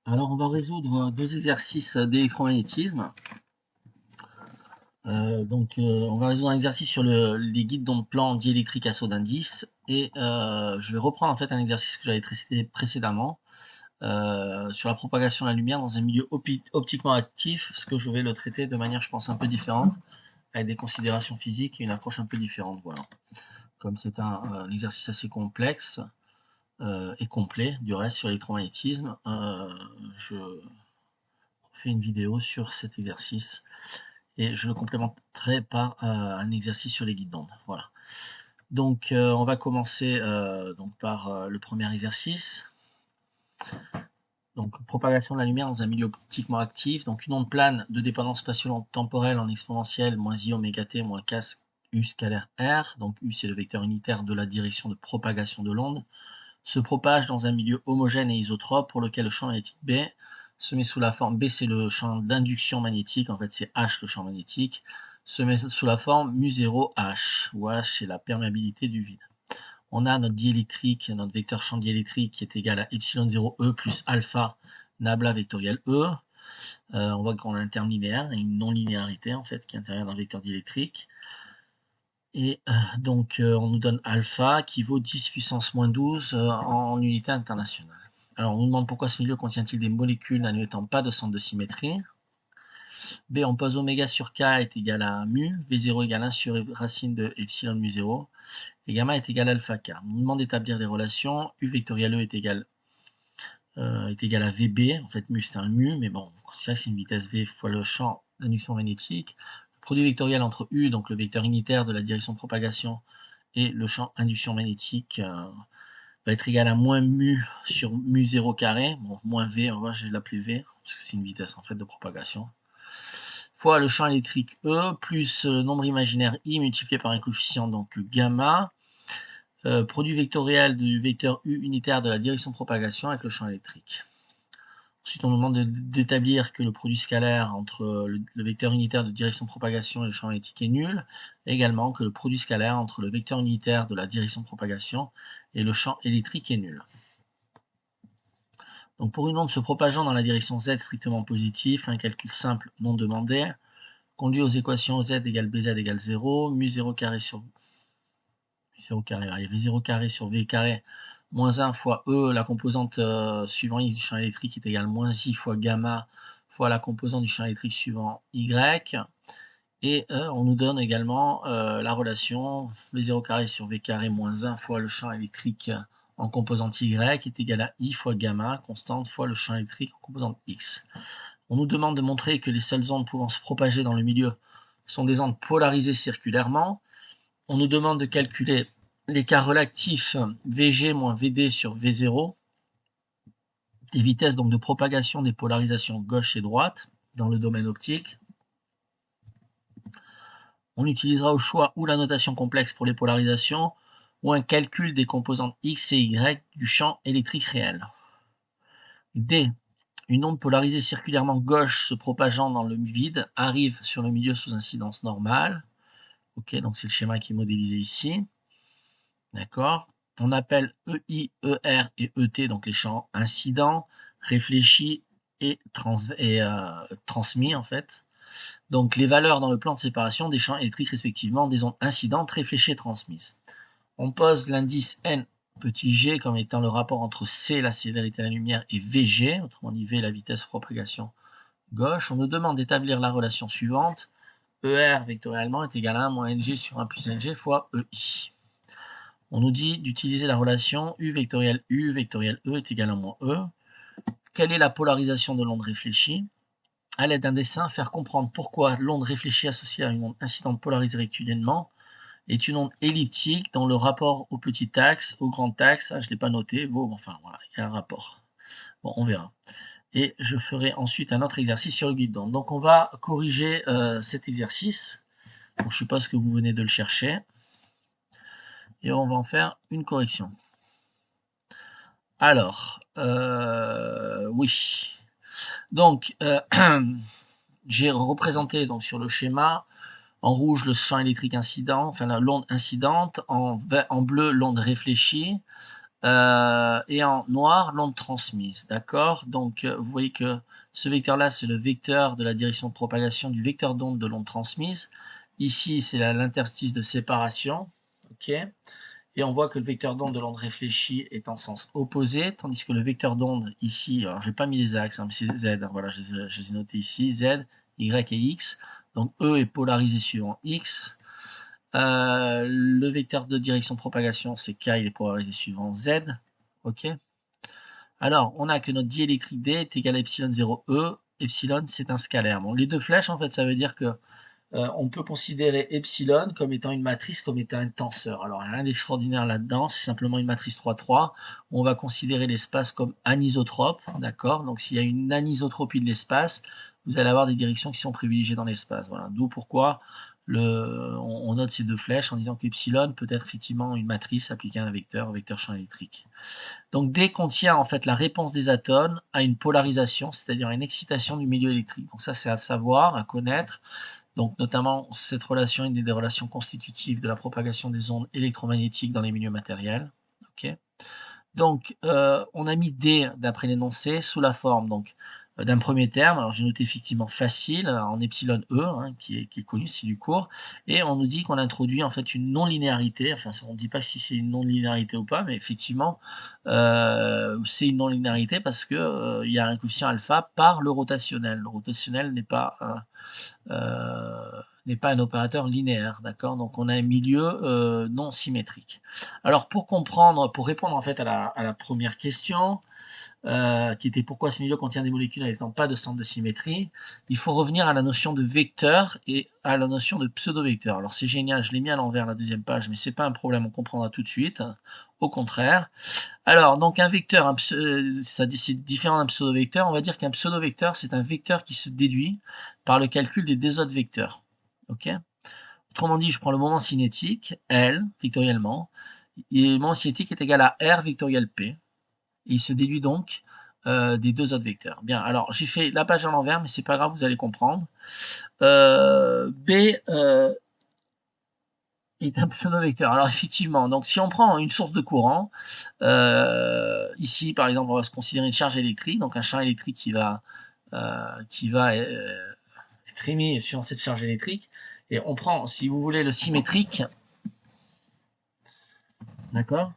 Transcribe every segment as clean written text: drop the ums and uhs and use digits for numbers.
Alors, on va résoudre deux exercices d'électromagnétisme. On va résoudre un exercice sur les guides d'ondes plan diélectriques à saut d'indice. Et je vais reprendre en fait un exercice que j'avais traité précédemment sur la propagation de la lumière dans un milieu optiquement actif, parce que je vais le traiter de manière, je pense, un peu différente, avec des considérations physiques et une approche un peu différente. Voilà. Comme c'est un exercice assez complexe et complet, du reste, sur l'électromagnétisme, je fais une vidéo sur cet exercice et je le complémenterai par un exercice sur les guides d'onde. Voilà. Donc on va commencer par le premier exercice. Donc propagation de la lumière dans un milieu optiquement actif. Donc une onde plane de dépendance spatio-temporelle en exponentielle moins i oméga t moins k u scalaire r. Donc u c'est le vecteur unitaire de la direction de propagation de l'onde. Se propage dans un milieu homogène et isotrope pour lequel le champ magnétique B se met sous la forme, B c'est le champ d'induction magnétique, en fait c'est H le champ magnétique, se met sous la forme mu0H, où H c'est la perméabilité du vide. On a notre diélectrique, notre vecteur champ diélectrique qui est égal à epsilon0E plus alpha nabla vectoriel E. On voit qu'on a un terme linéaire et une non-linéarité en fait qui intervient dans le vecteur diélectrique. Et on nous donne alpha qui vaut 10 puissance moins 12 en unité internationale. Alors, on nous demande pourquoi ce milieu contient-il des molécules n'admettant pas de centre de symétrie. B, on pose oméga sur K est égal à mu, V0 égale 1 sur racine de epsilon mu 0, et gamma est égal à alpha K. On nous demande d'établir les relations, U vectoriel E est égal à VB, en fait mu c'est un mu, mais bon, on considère que c'est une vitesse V fois le champ d'induction magnétique. Le produit vectoriel entre U, donc le vecteur unitaire de la direction de propagation, et le champ induction magnétique va être égal à moins mu sur mu 0 carré, bon, moins V, on va je vais l'appeler V, parce que c'est une vitesse en fait de propagation, fois le champ électrique E, plus le nombre imaginaire I multiplié par un coefficient donc gamma, produit vectoriel du vecteur U unitaire de la direction de propagation avec le champ électrique. Ensuite, on nous demande d'établir que le produit scalaire entre le vecteur unitaire de direction de propagation et le champ magnétique est nul, et également que le produit scalaire entre le vecteur unitaire de la direction de propagation et le champ électrique est nul. Donc pour une onde se propageant dans la direction Z strictement positive, un calcul simple non demandé conduit aux équations Z égale BZ égale 0, mu 0 carré sur V0 carré sur V carré moins 1 fois E, la composante suivant X du champ électrique est égale moins I fois gamma fois la composante du champ électrique suivant Y. Et on nous donne également la relation V0 carré sur V carré moins 1 fois le champ électrique en composante Y est égal à I fois gamma, constante, fois le champ électrique en composante X. On nous demande de montrer que les seules ondes pouvant se propager dans le milieu sont des ondes polarisées circulairement. On nous demande de calculer l'écart relatif Vg moins Vd sur V0, des vitesses donc de propagation des polarisations gauche et droite dans le domaine optique. On utilisera au choix ou la notation complexe pour les polarisations, ou un calcul des composantes X et Y du champ électrique réel. D. Une onde polarisée circulairement gauche se propageant dans le vide arrive sur le milieu sous incidence normale. Ok, donc c'est le schéma qui est modélisé ici. D'accord. On appelle EI, ER et ET, donc les champs incidents, réfléchis et transmis en fait. Donc les valeurs dans le plan de séparation des champs électriques respectivement des ondes incidentes, réfléchies et transmises. On pose l'indice n petit g comme étant le rapport entre C, la célérité de la lumière, et Vg, autrement dit V, la vitesse de propagation gauche. On nous demande d'établir la relation suivante. ER vectoriellement est égal à 1 moins Ng sur 1 plus Ng fois EI. On nous dit d'utiliser la relation U vectoriel E est égal à moins E. Quelle est la polarisation de l'onde réfléchie? À l'aide d'un dessin, faire comprendre pourquoi l'onde réfléchie associée à une onde incidente polarisée rectilinément est une onde elliptique dont le rapport au petit axe, au grand axe, je ne l'ai pas noté, enfin voilà, il y a un rapport. Bon, on verra. Et je ferai ensuite un autre exercice sur le guide d'onde. Donc on va corriger cet exercice. Donc, je suppose que vous venez de le chercher. Et on va en faire une correction. Alors, oui. Donc, j'ai représenté donc, sur le schéma, en rouge le champ électrique incident, enfin l'onde incidente, en bleu l'onde réfléchie, et en noir, l'onde transmise, d'accord? Donc, vous voyez que ce vecteur-là, c'est le vecteur de la direction de propagation du vecteur d'onde de l'onde transmise. Ici, c'est l'interstice de séparation, ok? Et on voit que le vecteur d'onde de l'onde réfléchie est en sens opposé, tandis que le vecteur d'onde ici, alors j'ai pas mis les axes, hein, mais c'est Z, hein, voilà, je les ai notés ici, Z, Y et X. Donc E est polarisé suivant X. Le vecteur de direction de propagation, c'est K, il est polarisé suivant Z. Ok. Alors, on a que notre diélectrique D est égal à epsilon 0 E. Epsilon, c'est un scalaire. Bon, les deux flèches, en fait, ça veut dire que on peut considérer epsilon comme étant une matrice, comme étant un tenseur. Alors, il n'y a rien d'extraordinaire là-dedans, c'est simplement une matrice 3-3. On va considérer l'espace comme anisotrope, d'accord? Donc, s'il y a une anisotropie de l'espace, vous allez avoir des directions qui sont privilégiées dans l'espace. Voilà. D'où pourquoi on note ces deux flèches en disant qu'epsilon peut être effectivement une matrice appliquée à un vecteur champ électrique. Donc, D contient en fait la réponse des atomes à une polarisation, c'est-à-dire une excitation du milieu électrique. Donc ça, c'est à savoir, à connaître. Donc, notamment, cette relation est une des relations constitutives de la propagation des ondes électromagnétiques dans les milieux matériels. Okay. Donc, on a mis D, d'après l'énoncé, sous la forme d'un premier terme. Alors, j'ai noté effectivement facile, en epsilon E, hein, qui est connu, c'est du cours. Et on nous dit qu'on introduit en fait une non-linéarité. Enfin, on ne dit pas si c'est une non-linéarité ou pas, mais effectivement, c'est une non-linéarité parce que il y a un coefficient alpha par le rotationnel. Le rotationnel n'est pas un opérateur linéaire, d'accord? Donc on a un milieu non symétrique. Alors pour comprendre, pour répondre en fait à la première question, qui était pourquoi ce milieu contient des molécules n'étant pas de centre de symétrie, il faut revenir à la notion de vecteur et à la notion de pseudo-vecteur. Alors c'est génial, je l'ai mis à l'envers la deuxième page, mais c'est pas un problème, on comprendra tout de suite. Au contraire. Alors, donc un vecteur, ça c'est différent d'un pseudo-vecteur. On va dire qu'un pseudo-vecteur, c'est un vecteur qui se déduit par le calcul des deux autres vecteurs. Ok. Autrement dit, je prends le moment cinétique, L, vectoriellement, et le moment cinétique est égal à R vectoriel P. Et il se déduit donc des deux autres vecteurs. Bien, alors j'ai fait la page à l'envers, mais c'est pas grave, vous allez comprendre. B est un pseudo-vecteur. Alors effectivement, donc si on prend une source de courant, ici par exemple, on va se considérer une charge électrique, donc un champ électrique qui va être émis sur cette charge électrique, et on prend, si vous voulez, le symétrique, d'accord?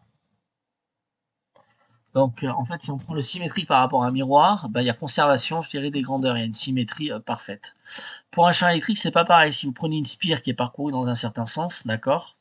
Donc en fait, si on prend le symétrique par rapport à un miroir, il y a conservation, je dirais, des grandeurs, il y a une symétrie parfaite. Pour un champ électrique, c'est pas pareil. Si vous prenez une spire qui est parcourue dans un certain sens, d'accord?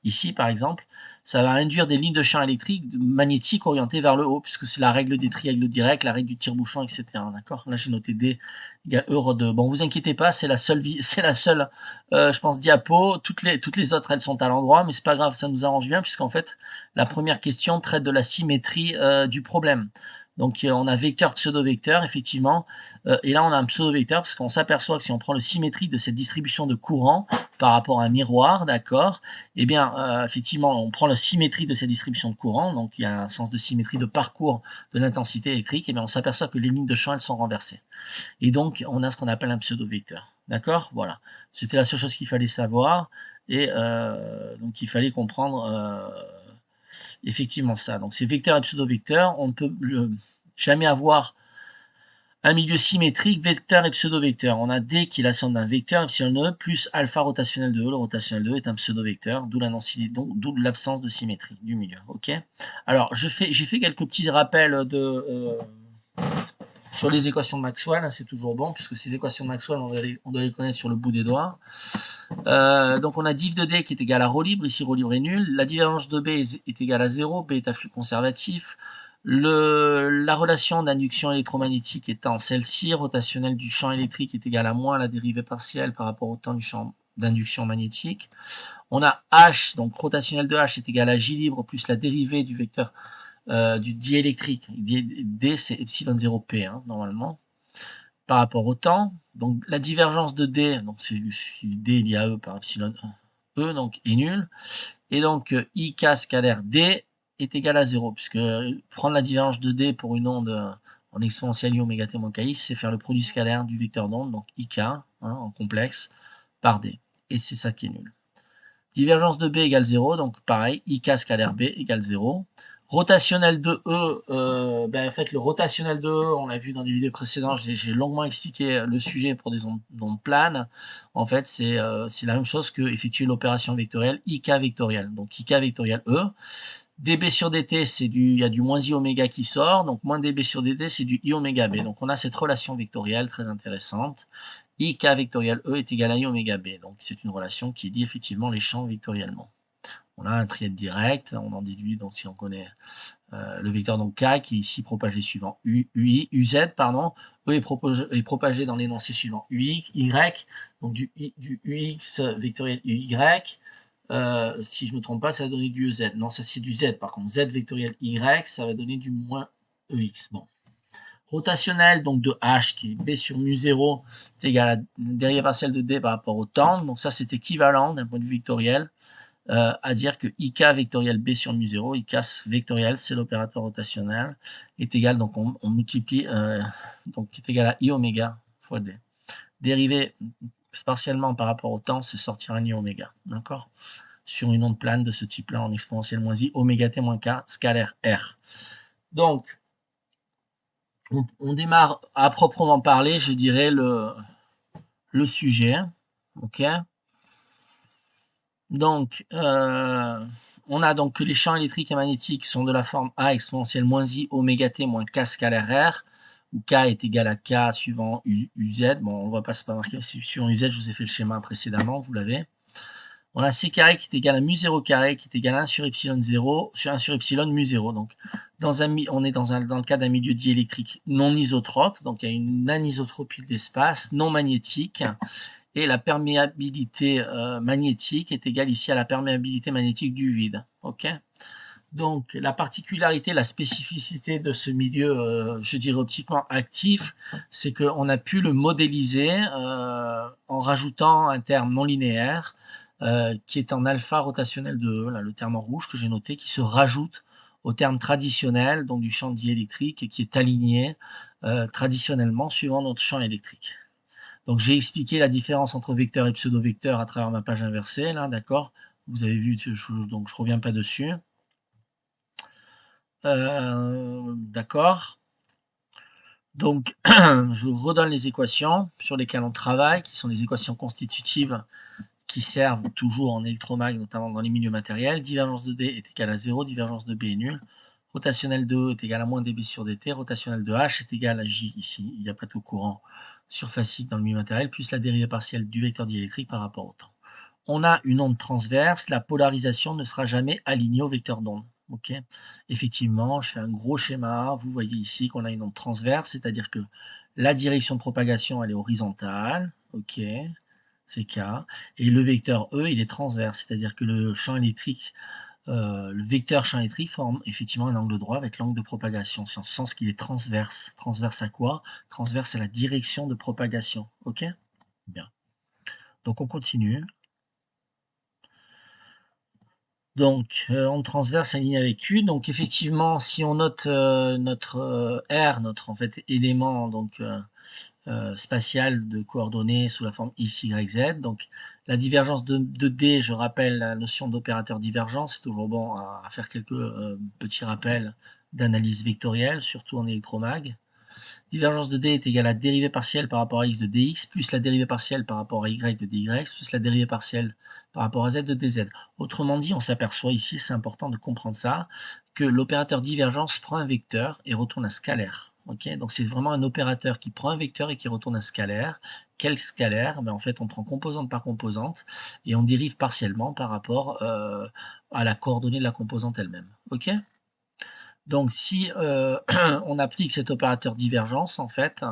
Ici, par exemple, ça va induire des lignes de champ électrique magnétiques orientées vers le haut, puisque c'est la règle des triangles directs, la règle du tire-bouchon, etc. D'accord? Là, j'ai noté D égale E rho 2. Bon, vous inquiétez pas, c'est la seule, je pense, diapo. Toutes les autres, elles sont à l'endroit, mais c'est pas grave, ça nous arrange bien, puisqu'en fait, la première question traite de la symétrie du problème. Donc on a vecteur, pseudo-vecteur, effectivement, et là on a un pseudo-vecteur parce qu'on s'aperçoit que si on prend le symétrique de cette distribution de courant par rapport à un miroir, d'accord, eh bien effectivement on prend la symétrie de cette distribution de courant, donc il y a un sens de symétrie de parcours de l'intensité électrique, et bien on s'aperçoit que les lignes de champ elles sont renversées. Et donc on a ce qu'on appelle un pseudo-vecteur. D'accord? Voilà. C'était la seule chose qu'il fallait savoir, et donc il fallait comprendre effectivement ça. Donc c'est vecteur et pseudo-vecteur, on ne peut jamais avoir un milieu symétrique, vecteur et pseudo-vecteur. On a D qui est la somme d'un vecteur, epsilon E, plus alpha rotationnel de E. Le rotationnel de E est un pseudo-vecteur, d'où l'absence de symétrie du milieu. Ok. Alors j'ai fait quelques petits rappels sur les équations de Maxwell, hein, c'est toujours bon, puisque ces équations de Maxwell, on doit les connaître sur le bout des doigts. Donc on a div de D qui est égal à ρ libre, ici ρ libre est nul, la divergence de B est égale à 0, B est à flux conservatif, la relation d'induction électromagnétique étant celle-ci, rotationnelle du champ électrique est égale à moins la dérivée partielle par rapport au temps du champ d'induction magnétique. On a H, donc rotationnel de H est égal à J libre plus la dérivée du vecteur du diélectrique. D c'est epsilon 0P hein, normalement par rapport au temps. Donc la divergence de D, donc c'est D lié à E par epsilon E, donc est nul. Et donc IK scalaire D est égal à 0, puisque prendre la divergence de D pour une onde en exponentielle I oméga t moins KI, c'est faire le produit scalaire du vecteur d'onde, donc IK, hein, en complexe, par D. Et c'est ça qui est nul. Divergence de B égale 0, donc pareil, IK scalaire B égale 0. Rotationnel de E, en fait le rotationnel de E, on l'a vu dans des vidéos précédentes, j'ai longuement expliqué le sujet pour des ondes planes. En fait, c'est la même chose que effectuer l'opération vectorielle IK vectorielle. Donc IK vectorielle E. dB sur dt, il y a du moins I oméga qui sort, donc moins dB sur dt, c'est du I oméga B. Donc on a cette relation vectorielle très intéressante. IK vectoriel E est égal à I oméga B. Donc c'est une relation qui dit effectivement les champs vectoriellement. On a un trièdre direct, on en déduit, donc si on connaît le vecteur donc K qui est ici propagé suivant UZ, pardon, E est propagé dans l'énoncé suivant UX, Y, donc du UX vectoriel UY, si je ne me trompe pas, ça va donner du EZ. Non, ça c'est du Z par contre. Z vectoriel Y, ça va donner du moins EX. Bon. Rotationnel donc de H qui est B sur mu0 c'est égal à la dérivée partielle de D par rapport au temps. Donc ça c'est équivalent d'un point de vue vectoriel à dire que IK vectoriel B sur mu0, IK vectoriel c'est l'opérateur rotationnel, est égal, donc on multiplie, donc est égal à I oméga fois D. Dérivé partiellement par rapport au temps, c'est sortir un I oméga, d'accord, sur une onde plane de ce type-là en exponentielle moins I, oméga t moins K, scalaire R. Donc, on démarre à proprement parler, je dirais, le sujet, ok. Donc, on a donc que les champs électriques et magnétiques sont de la forme A exponentielle moins I oméga t moins K scalaire R, où K est égal à K suivant UZ. Bon, on va pas se marquer, suivant UZ, je vous ai fait le schéma précédemment, vous l'avez. On a C carré qui est égal à mu0 carré qui est égal à 1 sur epsilon 0 sur 1 sur epsilon mu0. Donc, on est dans le cas d'un milieu diélectrique non isotrope, donc il y a une anisotropie de l'espace, non magnétique, et la perméabilité magnétique est égale ici à la perméabilité magnétique du vide. Ok. Donc, la particularité, la spécificité de ce milieu, je dirais optiquement actif, c'est qu'on a pu le modéliser en rajoutant un terme non linéaire qui est en alpha rotationnel de E, là, le terme en rouge que j'ai noté, qui se rajoute au terme traditionnel, donc du champ diélectrique, et qui est aligné traditionnellement suivant notre champ électrique. Donc j'ai expliqué la différence entre vecteur et pseudo-vecteur à travers ma page inversée, là, d'accord. Vous avez vu, donc je reviens pas dessus. D'accord. Donc, je vous redonne les équations sur lesquelles on travaille, qui sont les équations constitutives qui servent toujours en électromag, notamment dans les milieux matériels. Divergence de D est égale à 0, divergence de B est nulle. Rotationnel de E est égal à moins dB sur dt. Rotationnel de H est égal à J ici, il n'y a pas tout courant surfacique dans le milieu matériel, plus la dérivée partielle du vecteur diélectrique par rapport au temps. On a une onde transverse, la polarisation ne sera jamais alignée au vecteur d'onde. Ok. Effectivement, je fais un gros schéma. Vous voyez ici qu'on a une onde transverse, c'est-à-dire que la direction de propagation elle est horizontale. Ok. C'est K. Et le vecteur E, il est transverse, c'est-à-dire que le champ électrique, le vecteur champ électrique forme effectivement un angle droit avec l'angle de propagation. C'est en ce sens qu'il est transverse. Transverse à quoi? Transverse à la direction de propagation. Ok? Bien. Donc on continue. Donc, onde transverse alignée avec Q. Donc, effectivement, si on note notre R, notre en fait élément donc spatial de coordonnées sous la forme X, Y, Z. Donc, la divergence de D, je rappelle la notion d'opérateur divergent. C'est toujours bon à faire quelques petits rappels d'analyse vectorielle, surtout en électromag. Divergence de D est égale à la dérivée partielle par rapport à x de dx, plus la dérivée partielle par rapport à y de dy, plus la dérivée partielle par rapport à z de dz. Autrement dit, on s'aperçoit ici, c'est important de comprendre ça, que l'opérateur divergence prend un vecteur et retourne un scalaire. Okay, donc c'est vraiment un opérateur qui prend un vecteur et qui retourne un scalaire. Quel scalaire? En fait, on prend composante par composante et on dérive partiellement par rapport à la coordonnée de la composante elle-même. Ok? Donc si on applique cet opérateur divergence en fait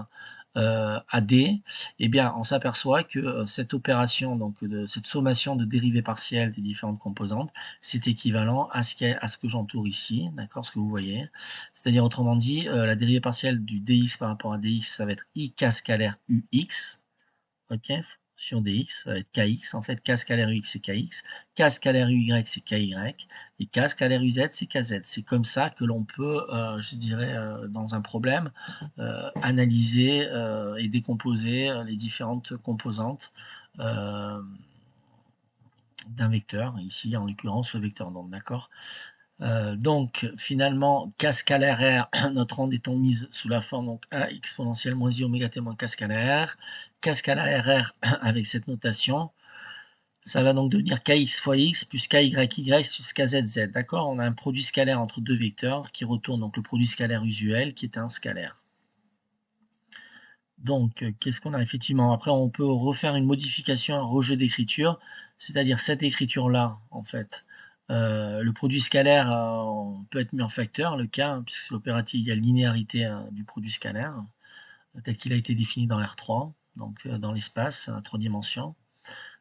à D, eh bien on s'aperçoit que cette opération, donc cette sommation de dérivées partielles des différentes composantes, c'est équivalent à ce que j'entoure ici, d'accord, ce que vous voyez. C'est-à-dire autrement dit, la dérivée partielle du dx par rapport à dx, ça va être ik scalaire ux, ok, sur dx, ça va être kx, en fait, k scalaire ux c'est kx, k scalaire uy c'est ky, et k scalaire uz c'est kz. C'est comme ça que l'on peut, je dirais, dans un problème, analyser et décomposer les différentes composantes d'un vecteur, ici en l'occurrence le vecteur d'onde, d'accord. Donc finalement, k scalaire R, notre onde étant mise sous la forme donc A exponentielle moins I oméga t moins k scalaire R, k scalaire R avec cette notation, ça va donc devenir kx fois x plus ky plus kzz. D'accord? On a un produit scalaire entre deux vecteurs qui retourne donc le produit scalaire usuel qui est un scalaire. Donc, qu'est-ce qu'on a effectivement? Après, on peut refaire une modification, un rejet d'écriture, c'est-à-dire cette écriture-là, en fait. Le produit scalaire peut être mis en facteur, le K, puisque c'est l'opérative, il y a linéarité du produit scalaire, tel qu'il a été défini dans R3, donc dans l'espace, à 3 dimensions.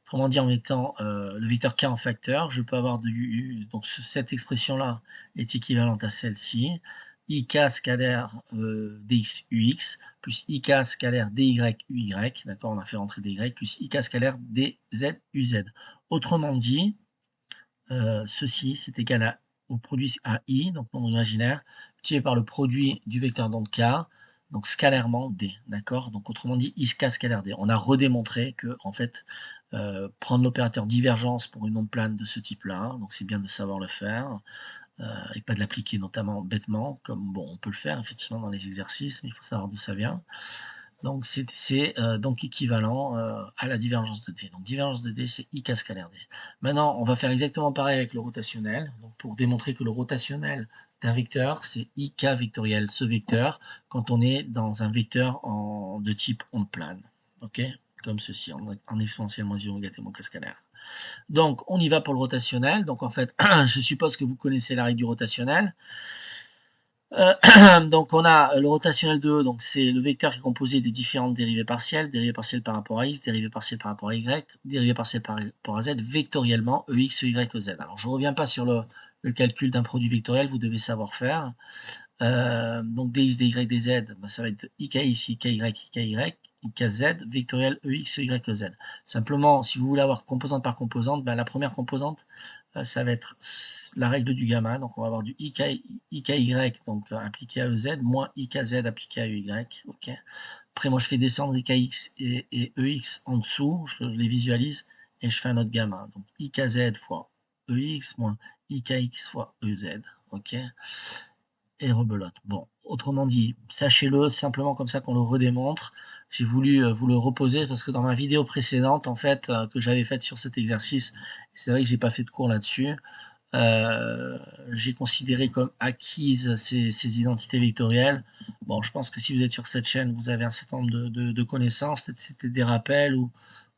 Autrement dit, en mettant le vecteur K en facteur, je peux avoir donc cette expression-là est équivalente à celle-ci. Ik scalaire dx ux plus ik scalaire dy uy, d'accord, on a fait rentrer dy, plus ik scalaire dz uz. Autrement dit, ceci c'est égal au produit à i, donc nombre imaginaire, multiplié par le produit du vecteur d'onde K, donc scalairement d, d'accord. Donc autrement dit, ik scalaire d. On a redémontré que en fait, prendre l'opérateur divergence pour une onde plane de ce type-là, donc c'est bien de savoir le faire, et pas de l'appliquer notamment bêtement, comme bon, on peut le faire effectivement dans les exercices, mais il faut savoir d'où ça vient. Donc c'est donc équivalent à la divergence de D. Donc divergence de D, c'est ik scalaire D. Maintenant, on va faire exactement pareil avec le rotationnel. Donc pour démontrer que le rotationnel d'un vecteur, c'est ik vectoriel, ce vecteur, quand on est dans un vecteur de type onde plane. Ok? Comme ceci, en exponentielle moins i oméga t moins k scalaire. Donc, on y va pour le rotationnel. Donc, en fait, je suppose que vous connaissez la règle du rotationnel. Donc, on a le rotationnel de E, donc c'est le vecteur qui est composé des différentes dérivées partielles par rapport à x, dérivées partielles par rapport à y, dérivées partielles par rapport à z, vectoriellement, ex, ey, ez. Alors, je ne reviens pas sur le calcul d'un produit vectoriel, vous devez savoir faire. Donc, dx, dy, dz, ben, ça va être ik ici, ky, ikz, vectoriel ex, ez. Simplement, si vous voulez avoir composante par composante, ben, la première composante, ça va être la règle du gamma, donc on va avoir du IKY donc appliqué à EZ, moins IKZ appliqué à EY, ok. Après moi je fais descendre IKX et EX en dessous, je les visualise, et je fais un autre gamma, donc IKZ fois EX moins IKX fois EZ, ok. Et rebelote. Bon, autrement dit, sachez-le, simplement comme ça qu'on le redémontre. J'ai voulu vous le reposer parce que dans ma vidéo précédente, en fait, que j'avais faite sur cet exercice, c'est vrai que j'ai pas fait de cours là-dessus, j'ai considéré comme acquises ces identités vectorielles. Bon, je pense que si vous êtes sur cette chaîne, vous avez un certain nombre de connaissances, peut-être c'était des rappels ou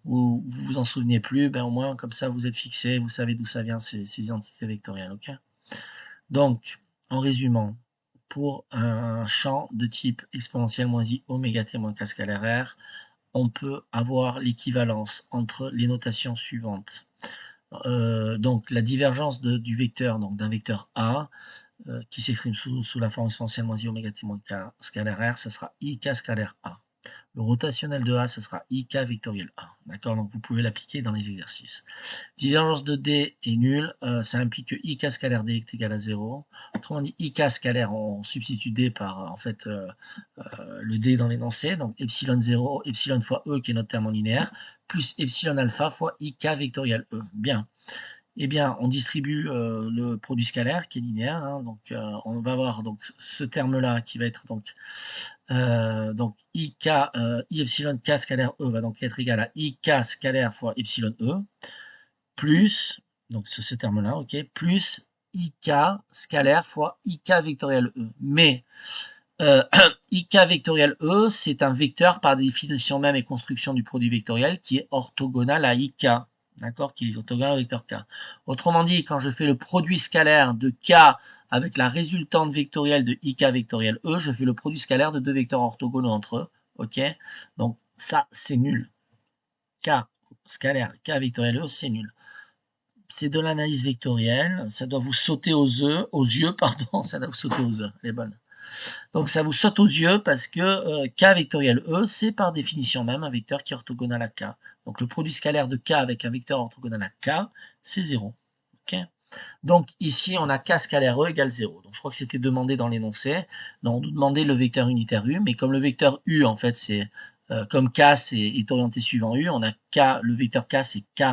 vous vous en souvenez plus, ben au moins comme ça vous êtes fixé, vous savez d'où ça vient ces identités vectorielles, ok? Donc, en résumant, pour un champ de type exponentielle moins i oméga t moins k scalaire r, on peut avoir l'équivalence entre les notations suivantes. Donc la divergence du vecteur, donc d'un vecteur A, qui s'exprime sous la forme exponentielle moins i oméga t moins k scalaire r, ça sera ik scalaire A. Le rotationnel de A, ça sera ik vectoriel A. D'accord? Donc vous pouvez l'appliquer dans les exercices. Divergence de D est nulle, ça implique que ik scalaire D est égal à 0. Autrement dit, ik scalaire, on substitue D par en fait le D dans l'énoncé, donc epsilon 0, epsilon fois E qui est notre terme en linéaire, plus epsilon alpha fois ik vectoriel E. Bien. Eh bien, on distribue le produit scalaire qui est linéaire, hein, donc on va avoir donc ce terme-là qui va être donc ik i epsilon k scalaire E va donc être égal à ik scalaire fois epsilon E plus donc ce terme-là, ok, plus ik scalaire fois ik vectoriel E. Mais ik vectoriel E, c'est un vecteur par définition même et construction du produit vectoriel qui est orthogonal à ik. D'accord, qui est orthogonal au vecteur k. Autrement dit, quand je fais le produit scalaire de k avec la résultante vectorielle de ik vectoriel E, je fais le produit scalaire de deux vecteurs orthogonaux entre eux. Ok, donc ça, c'est nul. K scalaire, k vectoriel E, c'est nul. C'est de l'analyse vectorielle, ça doit vous sauter aux yeux, pardon, ça doit vous sauter aux yeux, elle est bonne. Donc ça vous saute aux yeux parce que K vectoriel E, c'est par définition même un vecteur qui est orthogonal à K. Donc le produit scalaire de K avec un vecteur orthogonal à K, c'est 0. Okay, donc ici, on a K scalaire E égale 0. Donc je crois que c'était demandé dans l'énoncé. Donc on nous demandait le vecteur unitaire U, mais comme le vecteur U, en fait, c'est comme K est orienté suivant U, on a K, le vecteur K, c'est K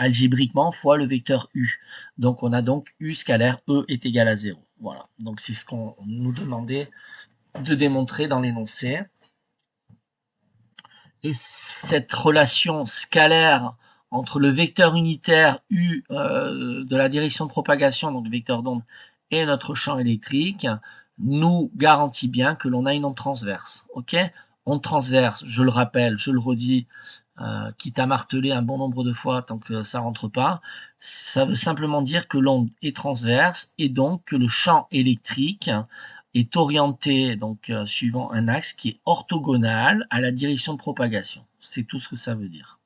algébriquement fois le vecteur U. Donc on a donc U scalaire E est égal à 0. Voilà, donc c'est ce qu'on nous demandait de démontrer dans l'énoncé. Et cette relation scalaire entre le vecteur unitaire U de la direction de propagation, donc le vecteur d'onde, et notre champ électrique, nous garantit bien que l'on a une onde transverse. Ok, onde transverse, je le rappelle, je le redis, quitte à marteler un bon nombre de fois tant que ça rentre pas, ça veut simplement dire que l'onde est transverse et donc que le champ électrique est orienté donc suivant un axe qui est orthogonal à la direction de propagation. C'est tout ce que ça veut dire.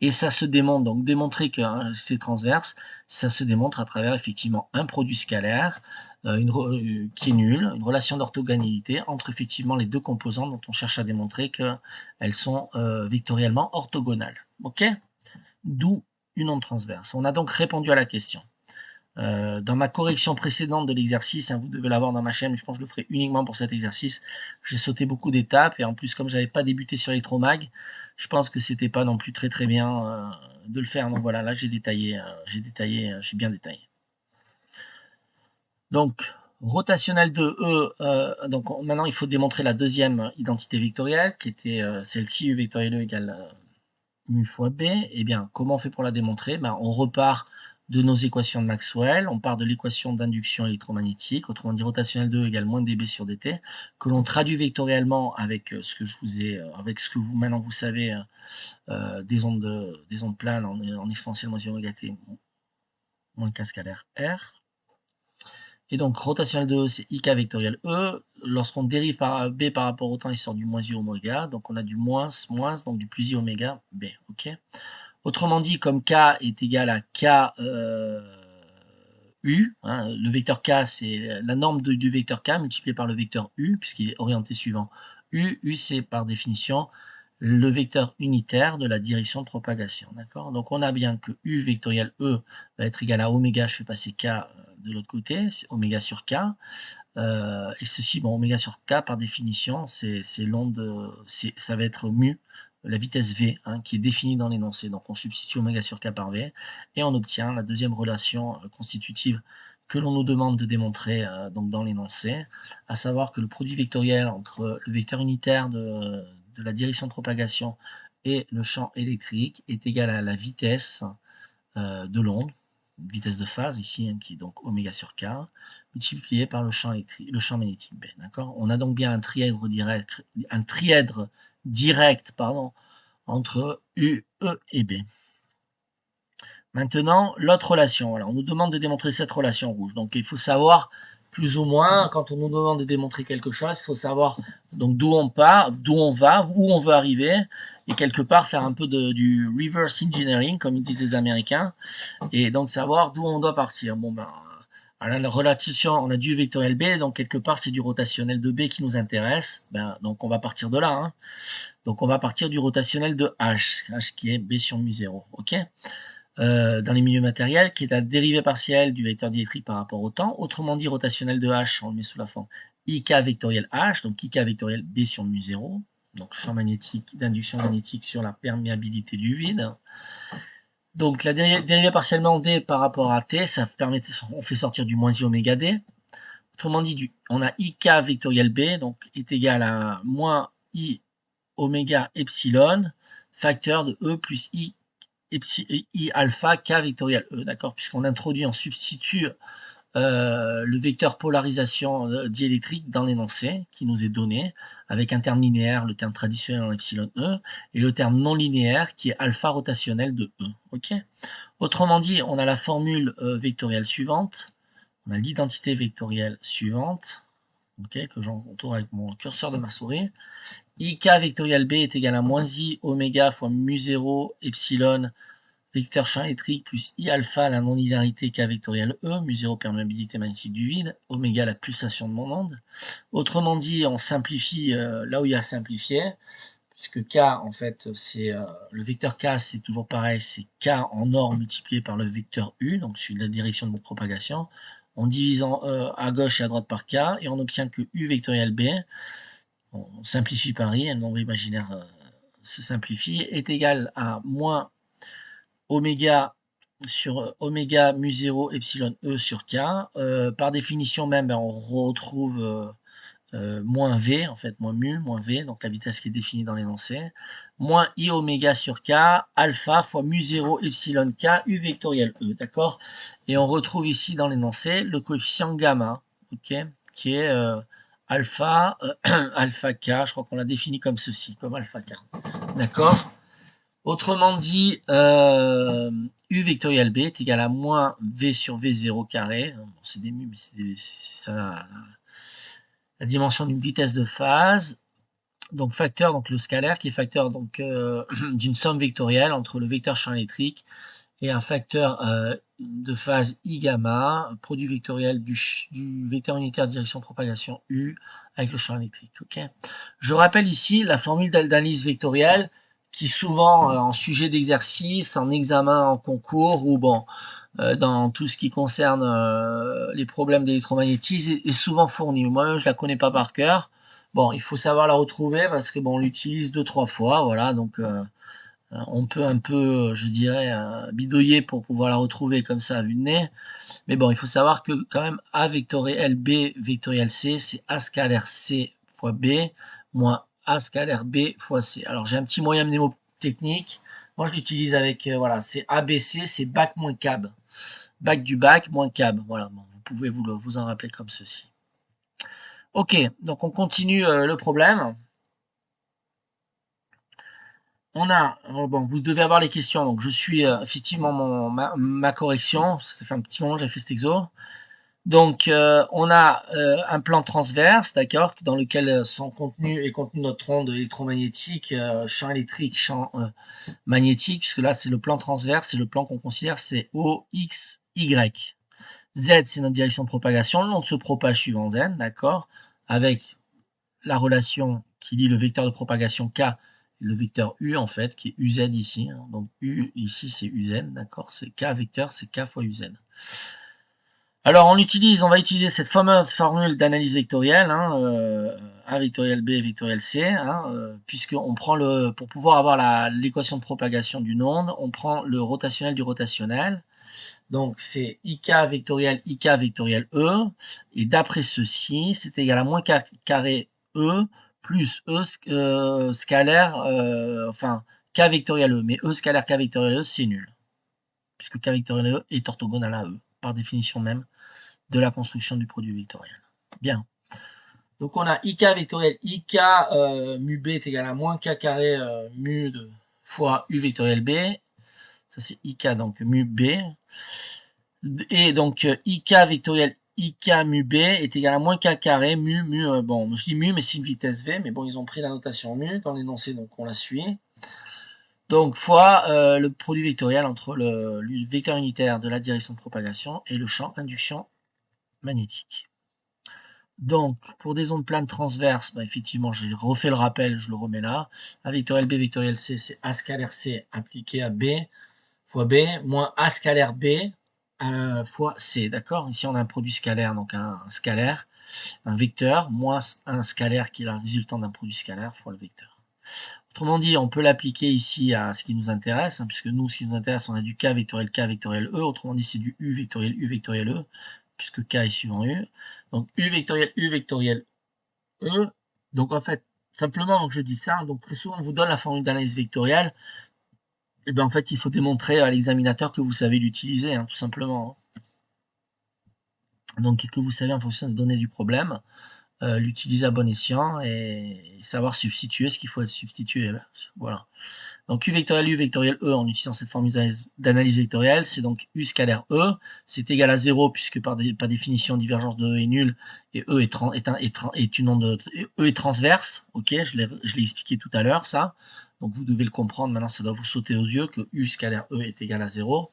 Et ça se démontre, donc démontrer que c'est transverse, ça se démontre à travers effectivement un produit scalaire qui est nul, une relation d'orthogonalité entre effectivement les deux composantes dont on cherche à démontrer qu'elles sont vectoriellement orthogonales. Ok? D'où une onde transverse. On a donc répondu à la question. Dans ma correction précédente de l'exercice, vous devez l'avoir dans ma chaîne, mais je pense que je le ferai uniquement pour cet exercice. J'ai sauté beaucoup d'étapes et en plus, comme j'avais pas débuté sur l'électromag, je pense que c'était pas non plus très bien de le faire. Donc voilà, là j'ai détaillé, j'ai bien détaillé. Donc rotationnel de E, donc maintenant il faut démontrer la deuxième identité vectorielle qui était celle-ci, U vectoriel E égale mu fois B. Eh bien, comment on fait pour la démontrer? On repart de nos équations de Maxwell, on part de l'équation d'induction électromagnétique, autrement dit rotationnel de E égale moins dB sur dt, que l'on traduit vectoriellement avec ce que je vous ai, avec ce que vous maintenant vous savez des ondes planes en exponentielle moins oméga t moins k scalaire R. Et donc rotationnel de E c'est IK vectoriel E. Lorsqu'on dérive par B par rapport au temps, il sort du moins I oméga, donc on a du moins, donc du plus I oméga B. Ok. Autrement dit, comme K est égal à K U, le vecteur K c'est la norme du vecteur K multiplié par le vecteur U, puisqu'il est orienté suivant U. U c'est par définition le vecteur unitaire de la direction de propagation. D'accord. Donc on a bien que U vectoriel E va être égal à oméga, je fais passer K de l'autre côté, oméga sur K. Et ceci, bon, oméga sur K par définition, c'est l'onde, ça va être mu, la vitesse V, qui est définie dans l'énoncé. Donc on substitue oméga sur K par V et on obtient la deuxième relation constitutive que l'on nous demande de démontrer donc dans l'énoncé, à savoir que le produit vectoriel entre le vecteur unitaire de la direction de propagation et le champ électrique est égal à la vitesse de l'onde, vitesse de phase ici, qui est donc oméga sur K, multiplié par le champ magnétique B. D'accord. On a donc bien un trièdre direct, entre U, E et B. Maintenant, l'autre relation. Voilà, on nous demande de démontrer cette relation rouge. Donc il faut savoir plus ou moins, quand on nous demande de démontrer quelque chose, il faut savoir donc d'où on part, d'où on va, où on veut arriver, et quelque part faire un peu du reverse engineering, comme ils disent les Américains, et donc savoir d'où on doit partir. Bon ben, à la relation, on a du vectoriel B, donc quelque part c'est du rotationnel de B qui nous intéresse. Ben, donc on va partir de là. Donc on va partir du rotationnel de H qui est B sur mu 0. Ok. Dans les milieux matériels, qui est la dérivée partielle du vecteur diélectrique par rapport au temps. Autrement dit, rotationnel de H, on le met sous la forme IK vectoriel H, donc IK vectoriel B sur mu 0, donc champ magnétique d'induction magnétique sur la perméabilité du vide. Donc la dérivée partiellement D par rapport à T, ça permet, on fait sortir du moins I oméga D. Autrement dit, on a IK vectoriel B, donc est égal à moins I oméga epsilon, facteur de E plus I alpha K vectoriel E, d'accord, puisqu'on introduit, on substitue le vecteur polarisation diélectrique dans l'énoncé qui nous est donné, avec un terme linéaire, le terme traditionnel en epsilon E, et le terme non linéaire qui est alpha rotationnel de E. Ok. Autrement dit, on a la formule vectorielle suivante, on a l'identité vectorielle suivante, okay, que j'entoure avec mon curseur de ma souris. IK vectoriel B est égal à moins I oméga fois mu 0 epsilon vecteur champ électrique plus I alpha la non-linéarité K vectoriel E, mu 0 perméabilité magnétique du vide, oméga la pulsation de mon onde. Autrement dit, on simplifie là où il y a simplifié, puisque K en fait c'est le vecteur K c'est toujours pareil, c'est K en or multiplié par le vecteur U, donc celui de la direction de mon propagation, en divisant à gauche et à droite par K, et on obtient que U vectoriel B, on simplifie par I, un nombre imaginaire se simplifie, est égal à moins oméga sur oméga mu 0 epsilon E sur K. Par définition même, ben, on retrouve moins V, en fait, moins mu, moins V, donc la vitesse qui est définie dans l'énoncé, moins I oméga sur K, alpha fois mu 0 epsilon K, U vectoriel E, d'accord? Et on retrouve ici dans l'énoncé le coefficient gamma, ok? Qui est alpha, alpha K, je crois qu'on l'a défini comme ceci, comme alpha K, d'accord? Autrement dit, U vectoriel B est égal à moins V sur V0 carré. Bon, c'est des mu, mais c'est ça la dimension d'une vitesse de phase. Donc facteur, donc le scalaire qui est facteur donc d'une somme vectorielle entre le vecteur champ électrique et un facteur de phase I gamma, produit vectoriel du vecteur unitaire de direction de propagation U avec le champ électrique. Okay. Je rappelle ici la formule d'analyse vectorielle qui souvent en sujet d'exercice, en examen, en concours ou bon dans tout ce qui concerne les problèmes d'électromagnétisme est souvent fournie. Moi, je la connais pas par cœur. Bon, il faut savoir la retrouver parce que bon, on l'utilise 2-3 fois, voilà, donc on peut un peu, je dirais, bidouiller pour pouvoir la retrouver comme ça à vue de nez. Mais bon, il faut savoir que quand même A vectoriel B vectoriel C, c'est A scalaire C fois B moins A scalaire B fois C. Alors j'ai un petit moyen mnémotechnique. Moi, je l'utilise avec, voilà, c'est ABC, c'est bac moins cab. Bac du bac moins cab. Voilà, bon, vous pouvez vous en rappeler comme ceci. Ok, donc on continue le problème. On a, bon, vous devez avoir les questions, donc je suis effectivement ma correction. Ça fait un petit moment que j'ai fait cet exo. Donc, on a un plan transverse, d'accord, dans lequel sont contenus notre onde électromagnétique, champ électrique, champ magnétique, puisque là, c'est le plan transverse, c'est le plan qu'on considère, c'est O, X, Y. Z, c'est notre direction de propagation, l'onde se propage suivant Z, d'accord, avec la relation qui lie le vecteur de propagation K et le vecteur U, en fait, qui est UZ ici. Hein. Donc, U, ici, c'est UZ, d'accord, c'est K vecteur, c'est K fois UZ. Alors on va utiliser cette fameuse formule d'analyse vectorielle, hein, A vectoriel B vectoriel C, hein, puisqu'on prend pour pouvoir avoir l'équation de propagation d'une onde, on prend le rotationnel du rotationnel. Donc c'est IK vectoriel E, et d'après ceci, c'est égal à moins K carré E plus E scalaire, enfin K vectoriel E, mais E scalaire K vectoriel E, c'est nul, puisque K vectoriel E est orthogonal à E, par définition même de la construction du produit vectoriel. Bien. Donc on a IK vectoriel IK mu B est égal à moins K carré mu de fois U vectoriel B. Ça c'est IK donc mu B. Et donc IK vectoriel IK mu B est égal à moins K carré mu bon je dis mu mais c'est une vitesse V, mais bon ils ont pris la notation mu dans l'énoncé donc on la suit. Donc fois le produit vectoriel entre le vecteur unitaire de la direction de propagation et le champ induction magnétique. Donc, pour des ondes planes transverses, bah, effectivement, j'ai refait le rappel, je le remets là. A vectoriel B, vectoriel C, c'est A scalaire C appliqué à B fois B, moins A scalaire B fois C, d'accord? Ici, on a un produit scalaire, donc un scalaire, un vecteur, moins un scalaire qui est la résultante d'un produit scalaire fois le vecteur. Autrement dit, on peut l'appliquer ici à ce qui nous intéresse, hein, puisque nous, ce qui nous intéresse, on a du K vectoriel E, autrement dit, c'est du U vectoriel E, puisque K est suivant U. Donc U vectoriel E. Donc en fait, simplement, donc je dis ça, donc très souvent on vous donne la formule d'analyse vectorielle, et bien en fait il faut démontrer à l'examinateur que vous savez l'utiliser, hein, tout simplement. Donc que vous savez en fonction des données du problème, l'utiliser à bon escient et savoir substituer ce qu'il faut être substitué. Voilà. Donc U vectoriel E en utilisant cette formule d'analyse vectorielle, c'est donc U scalaire E, c'est égal à 0 puisque par définition divergence de E est nulle et E est une onde, E est transverse, ok, je l'ai expliqué tout à l'heure ça, donc vous devez le comprendre, maintenant ça doit vous sauter aux yeux que U scalaire E est égal à 0,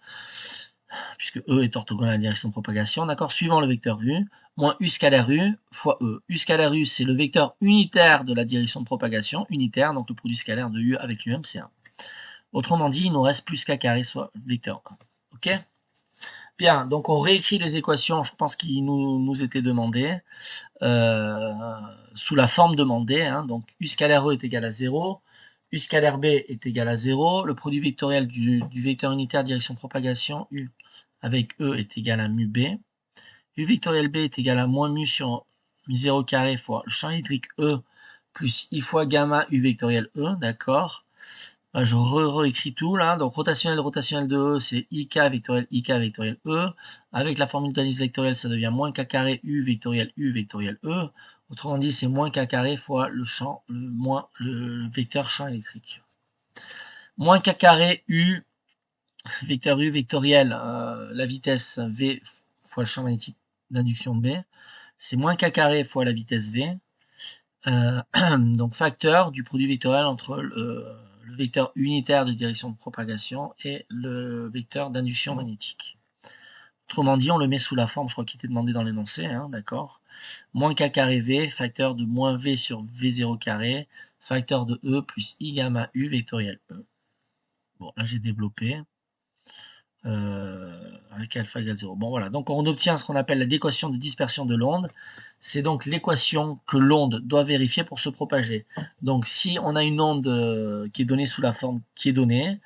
puisque E est orthogonal à la direction de propagation, d'accord, suivant le vecteur vu, moins U scalaire U fois E. U scalaire U, c'est le vecteur unitaire de la direction de propagation, unitaire, donc le produit scalaire de U avec lui-même, c'est 1. Autrement dit, il nous reste plus K carré, soit vecteur 1. Ok? Bien, donc on réécrit les équations, je pense qui nous étaient demandées, sous la forme demandée. Hein, donc U scalaire E est égal à 0, U scalaire B est égal à 0. Le produit vectoriel du vecteur unitaire direction propagation U avec E est égal à mu B. U vectoriel B est égal à moins mu sur mu 0 carré fois le champ électrique E plus I fois gamma U vectoriel E, d'accord. Je réécris tout là, donc rotationnel de E, c'est IK vectoriel E. Avec la formule d'analyse vectorielle, ça devient moins K carré U vectoriel E. Autrement dit, c'est moins K carré fois le vecteur champ électrique. Moins K carré U, vecteur U vectoriel, la vitesse V fois le champ magnétique d'induction B, c'est moins K carré fois la vitesse V. Donc facteur du produit vectoriel entre le vecteur unitaire de direction de propagation et le vecteur d'induction magnétique. Autrement dit, on le met sous la forme, je crois qu'il était demandé dans l'énoncé, hein, d'accord. Moins K carré V, facteur de moins V sur V0 carré, facteur de E plus I gamma U vectoriel E. Bon, là j'ai développé. Avec alpha égale 0. Bon voilà, donc on obtient ce qu'on appelle la d'équation de dispersion de l'onde. C'est donc l'équation que l'onde doit vérifier pour se propager. Donc si on a une onde qui est donnée sous la forme qui est donnée,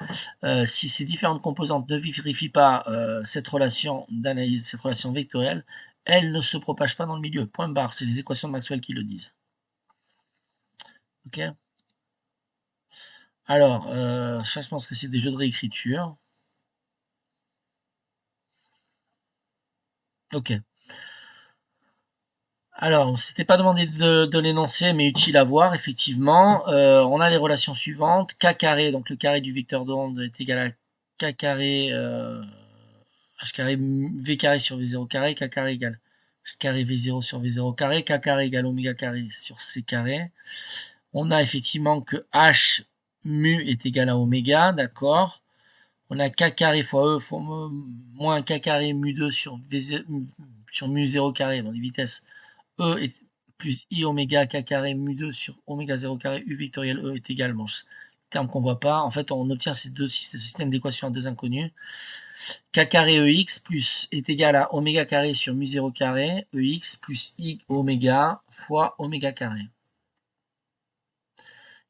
si ces différentes composantes ne vérifient pas cette relation d'analyse, cette relation vectorielle, elle ne se propage pas dans le milieu. Point barre, c'est les équations de Maxwell qui le disent. Ok. Alors, je pense que c'est des jeux de réécriture. Ok. Alors, on s'était pas demandé de l'énoncer, mais utile à voir, effectivement. On a les relations suivantes. K carré, donc le carré du vecteur d'onde est égal à K carré, H carré V carré sur V0 carré, K carré égale H carré V0 sur V0 carré, K carré égale oméga carré sur C carré. On a effectivement que H mu est égal à oméga, d'accord. On a K carré fois E fois moins K carré mu 2 sur mu 0 carré, dans les vitesses. E est plus I oméga K carré mu 2 sur oméga 0 carré U vectoriel E est égal, bon, terme qu'on voit pas. En fait, on obtient ces deux systèmes d'équations à deux inconnus. K carré EX plus est égal à oméga carré sur mu 0 carré, EX plus I oméga fois oméga carré.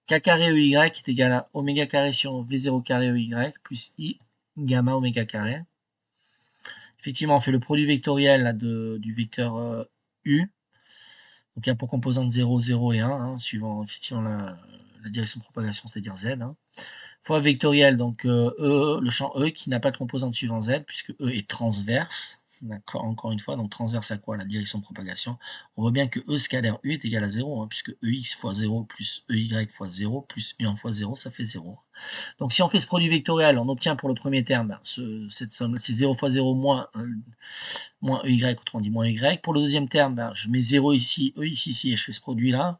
K carré EY est égal à oméga carré sur V0 carré EY plus I gamma oméga carré. Effectivement, on fait le produit vectoriel là, du vecteur U. Donc il y a pour composantes 0, 0 et 1, hein, suivant effectivement la direction de propagation, c'est-à-dire Z. Hein. Fois vectoriel, donc E, le champ E qui n'a pas de composante suivant Z, puisque E est transverse. D'accord, encore une fois, donc transverse à quoi? La direction de propagation. On voit bien que E scalaire U est égal à 0, hein, puisque EX fois 0 plus EY fois 0 plus U1 fois 0, ça fait 0. Donc si on fait ce produit vectoriel, on obtient pour le premier terme cette somme, c'est 0 fois 0 moins EY, autrement dit moins Y. Pour le deuxième terme, je mets 0 ici, EX ici, et je fais ce produit-là.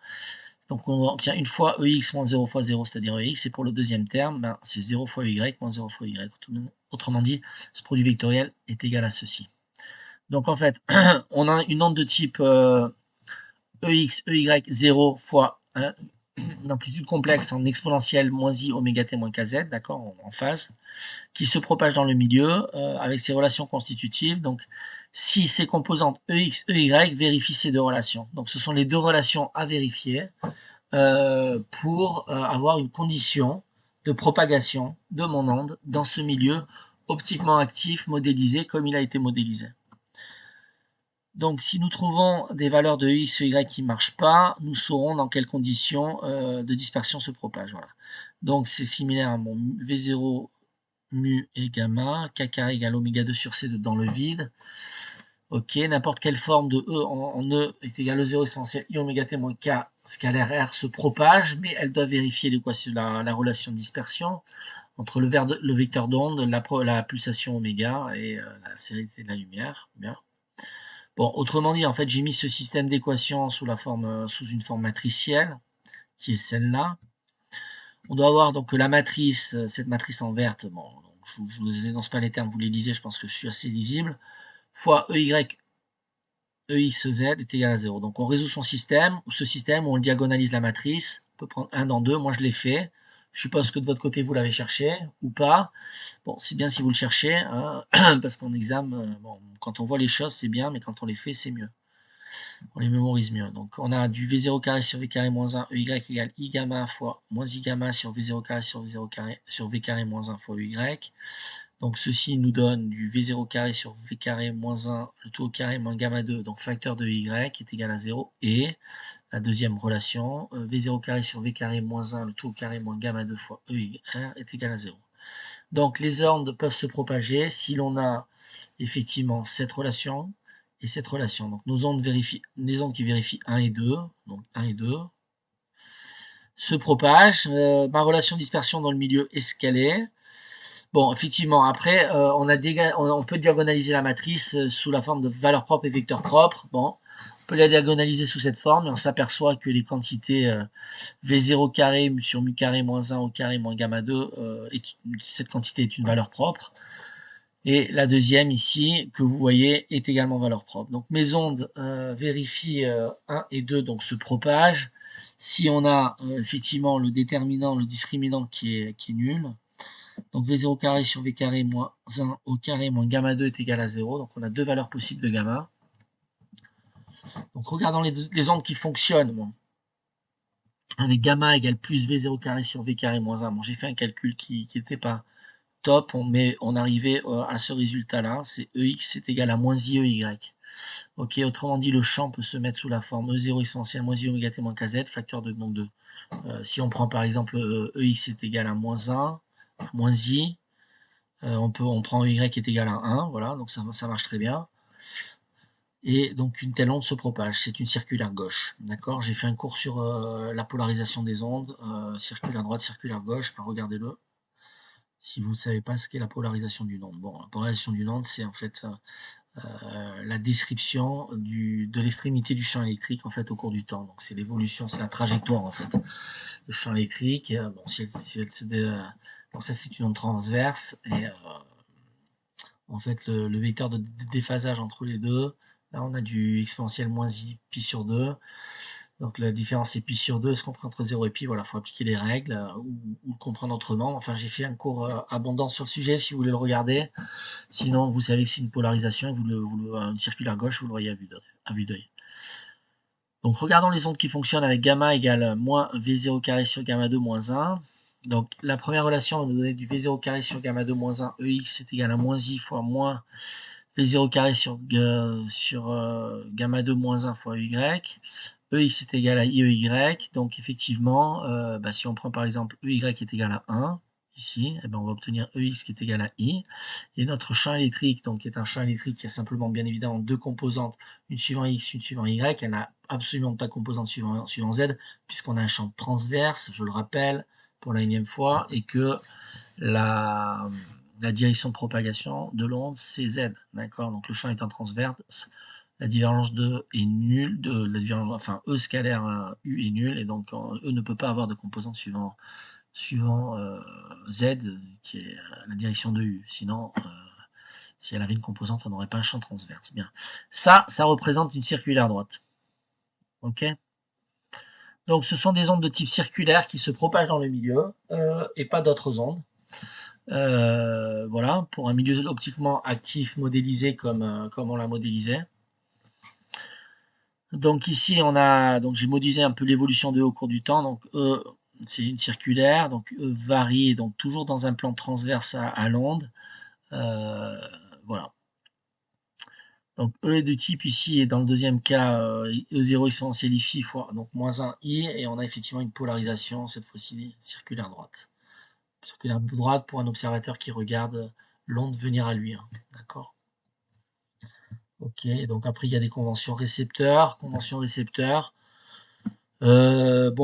Donc on obtient une fois EX moins 0 fois 0, c'est-à-dire EX, et pour le deuxième terme, c'est 0 fois Y moins 0 fois Y. Autrement dit, ce produit vectoriel est égal à ceci. Donc en fait, on a une onde de type EX, EY, 0 fois une amplitude complexe en exponentielle moins I oméga t moins kz, d'accord, en phase, qui se propage dans le milieu avec ses relations constitutives. Donc si ces composantes EX, EY vérifient ces deux relations. Donc ce sont les deux relations à vérifier pour avoir une condition de propagation de mon onde dans ce milieu optiquement actif modélisé comme il a été modélisé. Donc si nous trouvons des valeurs de X et Y qui ne marchent pas, nous saurons dans quelles conditions de dispersion se propage. Voilà. Donc c'est similaire à mon V0 mu et gamma, K carré égale oméga 2 sur C2 dans le vide. Ok, n'importe quelle forme de E en E est égale à 0 exponentielle I oméga t moins K scalaire R se propage, mais elle doit vérifier la relation de dispersion entre le vecteur d'onde, la pulsation oméga et la sérialité de la lumière. Bien. Bon, autrement dit, en fait, j'ai mis ce système d'équations sous une forme matricielle, qui est celle-là. On doit avoir donc la matrice, cette matrice en verte, bon, je ne vous énonce pas les termes, vous les lisez, je pense que je suis assez lisible, fois EY, EXZ est égal à 0. Donc on résout ce système, où on diagonalise la matrice, on peut prendre 1 dans 2, moi je l'ai fait. Je suppose que de votre côté vous l'avez cherché, ou pas. Bon, c'est bien si vous le cherchez, hein, parce qu'en examen, bon, quand on voit les choses c'est bien, mais quand on les fait c'est mieux. On les mémorise mieux. Donc on a du V0 carré sur V carré moins 1, EY égale I gamma fois moins I gamma sur V0 carré sur V0 carré sur V carré moins 1 fois EY. Donc ceci nous donne du V0 carré sur V carré moins 1, le tout au carré moins gamma 2, donc facteur de Y est égal à 0. Et la deuxième relation, V0 carré sur V carré moins 1, le tout au carré moins gamma 2 fois EY est égal à 0. Donc les ondes peuvent se propager si l'on a effectivement cette relation et cette relation. Donc nos ondes vérifient, les ondes qui vérifient 1 et 2, donc 1 et 2, se propagent. Ma relation de dispersion dans le milieu est ce qu'elle est. Bon, effectivement, après, on peut diagonaliser la matrice sous la forme de valeurs propres et vecteurs propres. Bon, on peut la diagonaliser sous cette forme, et on s'aperçoit que les quantités V0 carré sur mu carré moins 1 au carré moins gamma 2, cette quantité est une valeur propre. Et la deuxième ici, que vous voyez, est également valeur propre. Donc mes ondes vérifient 1 et 2, donc se propagent. Si on a effectivement le déterminant, le discriminant qui est nul, donc V0 carré sur V carré moins 1 au carré moins gamma 2 est égal à 0. Donc on a deux valeurs possibles de gamma. Donc regardons les ondes qui fonctionnent. Bon. Avec gamma égale plus V0 carré sur V carré moins 1. Bon, j'ai fait un calcul qui n'était pas top, mais on arrivait à ce résultat-là. C'est EX est égal à moins IEY. Ok, autrement dit, le champ peut se mettre sous la forme E0 exponentielle moins I oméga t moins KZ, facteur de donc de. Si on prend par exemple EX est égal à moins 1, moins I, on prend Y est égal à 1, voilà, donc ça marche très bien. Et donc une telle onde se propage, c'est une circulaire gauche, d'accord. J'ai fait un cours sur la polarisation des ondes, circulaire droite, circulaire gauche, regardez-le. Si vous ne savez pas ce qu'est la polarisation d'une onde. Bon, la polarisation d'une onde, c'est en fait la description de l'extrémité du champ électrique en fait au cours du temps. Donc c'est l'évolution, c'est la trajectoire en fait du champ électrique. Bon, donc ça c'est une onde transverse et en fait le vecteur de déphasage entre les deux, là on a du exponentiel moins i pi sur 2. Donc la différence est pi sur 2, se comprend entre 0 et pi, voilà, il faut appliquer les règles ou le comprendre autrement. Enfin, j'ai fait un cours abondant sur le sujet si vous voulez le regarder. Sinon, vous savez que c'est une polarisation, une circulaire gauche, vous le voyez à vue d'œil. Donc regardons les ondes qui fonctionnent avec gamma égale moins V0 carré sur gamma 2 moins 1. Donc la première relation va nous donner du V0 carré sur gamma 2 moins 1, EX est égal à moins I fois moins V0 carré sur gamma 2 moins 1 fois Y. EX est égal à IEY, donc effectivement, si on prend par exemple EY est égal à 1, ici, on va obtenir EX qui est égal à I, et notre champ électrique, donc qui est un champ électrique qui a simplement bien évidemment deux composantes, une suivant X, une suivant Y, elle n'a absolument pas de composante suivant Z, puisqu'on a un champ transverse, je le rappelle, pour la énième fois, et que la direction de propagation de l'onde, c'est Z, d'accord. Donc le champ étant transverse, la divergence de est nulle, E scalaire U est nul, et donc E ne peut pas avoir de composante suivant Z, qui est la direction de U. Sinon, si elle avait une composante, on n'aurait pas un champ transverse. Bien. Ça représente une circulaire droite. Ok. Donc ce sont des ondes de type circulaire qui se propagent dans le milieu, et pas d'autres ondes. Voilà, pour un milieu optiquement actif modélisé comme on l'a modélisé. Donc ici j'ai modélisé un peu l'évolution de E au cours du temps. Donc E c'est une circulaire, donc E varie donc toujours dans un plan transverse à l'onde. Voilà. Donc E est de type ici et dans le deuxième cas E0 exponentielle I fois donc moins 1 I, et on a effectivement une polarisation cette fois-ci circulaire droite. Circulaire droite pour un observateur qui regarde l'onde venir à lui, hein, d'accord. Ok, donc après il y a des conventions récepteurs, bon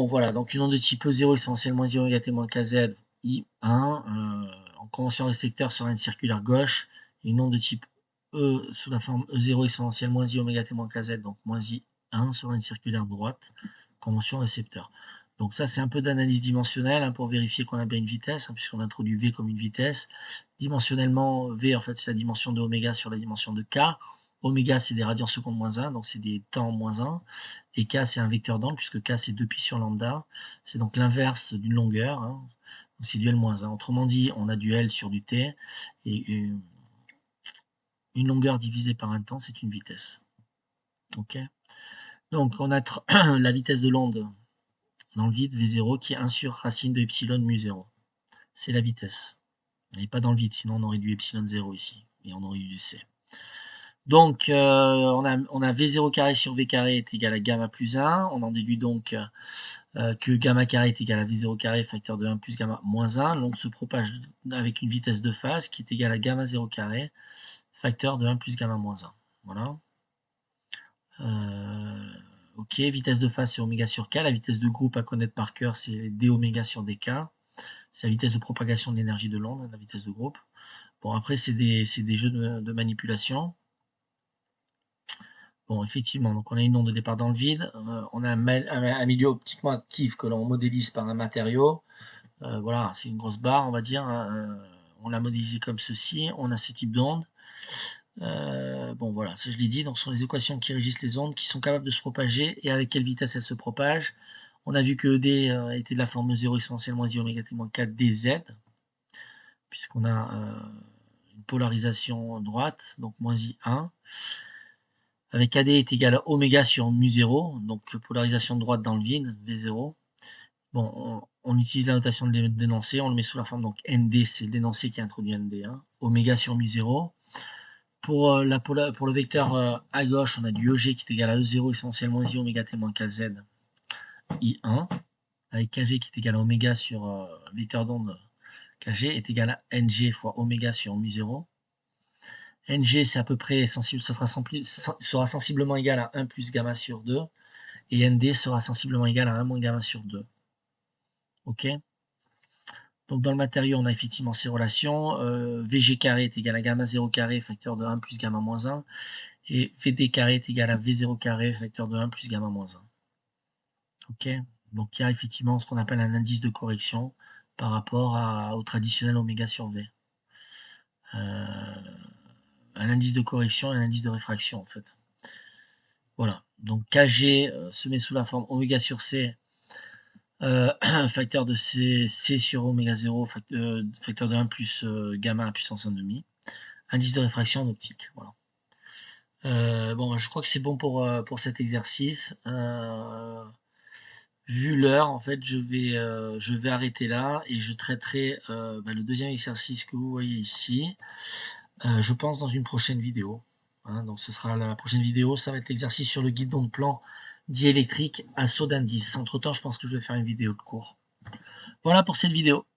voilà, donc une onde de type E0 exponentielle moins I oméga t moins KZ I1, en convention récepteur sera une circulaire gauche, et une onde de type E sous la forme E0 exponentielle moins I oméga t moins KZ, donc moins I1 sera une circulaire droite, convention récepteur. Donc ça c'est un peu d'analyse dimensionnelle hein, pour vérifier qu'on a bien une vitesse, hein, puisqu'on introduit V comme une vitesse. Dimensionnellement, V en fait c'est la dimension de oméga sur la dimension de K. Oméga c'est des radians secondes moins 1, donc c'est des temps moins 1. Et K c'est un vecteur d'onde, puisque K c'est 2pi sur lambda. C'est donc l'inverse d'une longueur. Hein. Donc c'est du L moins 1. Autrement dit, on a du L sur du T. Et une longueur divisée par un temps, c'est une vitesse. Ok. Donc on a la vitesse de l'onde dans le vide, V0, qui est 1 sur racine de epsilon mu 0. C'est la vitesse. Elle n'est pas dans le vide, sinon on aurait du epsilon 0 ici, et on aurait eu du C. Donc on a V0 carré sur V carré est égal à gamma plus 1. On en déduit donc que gamma carré est égal à V0 carré facteur de 1 plus gamma moins 1. L'onde se propage avec une vitesse de phase qui est égale à gamma 0 carré facteur de 1 plus gamma moins 1. Voilà. Ok, vitesse de phase c'est oméga sur k. La vitesse de groupe à connaître par cœur c'est d oméga sur dk. C'est la vitesse de propagation de l'énergie de l'onde, la vitesse de groupe. Bon, après c'est des jeux de manipulation. Bon, effectivement, donc on a une onde de départ dans le vide, on a un milieu optiquement actif que l'on modélise par un matériau. Voilà, c'est une grosse barre, on va dire. On l'a modélisé comme ceci, on a ce type d'onde. Bon, voilà, ça je l'ai dit, donc ce sont les équations qui régissent les ondes qui sont capables de se propager et avec quelle vitesse elles se propagent. On a vu que ED était de la forme 0 exponentielle moins i oméga t moins 4 dz, puisqu'on a une polarisation droite, donc moins i1. Avec AD est égal à oméga sur mu 0, donc polarisation droite dans le vide, V0. Bon, on utilise la notation de l'énoncé, on le met sous la forme donc ND, c'est l'énoncé qui introduit ND, hein, oméga sur mu 0. Pour le vecteur à gauche, on a du EG qui est égal à E0 exponentielle moins i oméga t moins kz I1, avec KG qui est égal à oméga sur le vecteur d'onde KG est égal à NG fois oméga sur mu 0. NG, c'est à peu près sensible, ça sera sensiblement égal à 1 plus gamma sur 2. Et ND sera sensiblement égal à 1 moins gamma sur 2. Ok. Donc dans le matériau, on a effectivement ces relations. VG carré est égal à gamma 0 carré facteur de 1 plus gamma moins 1. Et VD carré est égal à V0 carré facteur de 1 plus gamma moins 1. Ok. Donc il y a effectivement ce qu'on appelle un indice de correction par rapport au traditionnel oméga sur V. Un indice de correction et un indice de réfraction en fait. Voilà. Donc KG se met sous la forme oméga sur C facteur de C sur oméga 0, facteur de 1 plus gamma à puissance 1,5. Indice de réfraction en optique. Voilà. Bon, je crois que c'est bon pour cet exercice. Vu l'heure, en fait, je vais arrêter là et je traiterai le deuxième exercice que vous voyez ici, je pense dans une prochaine vidéo. Hein, donc ce sera la prochaine vidéo, ça va être l'exercice sur le guidon de plan diélectrique à saut d'indice. Entre temps, je pense que je vais faire une vidéo de cours. Voilà pour cette vidéo.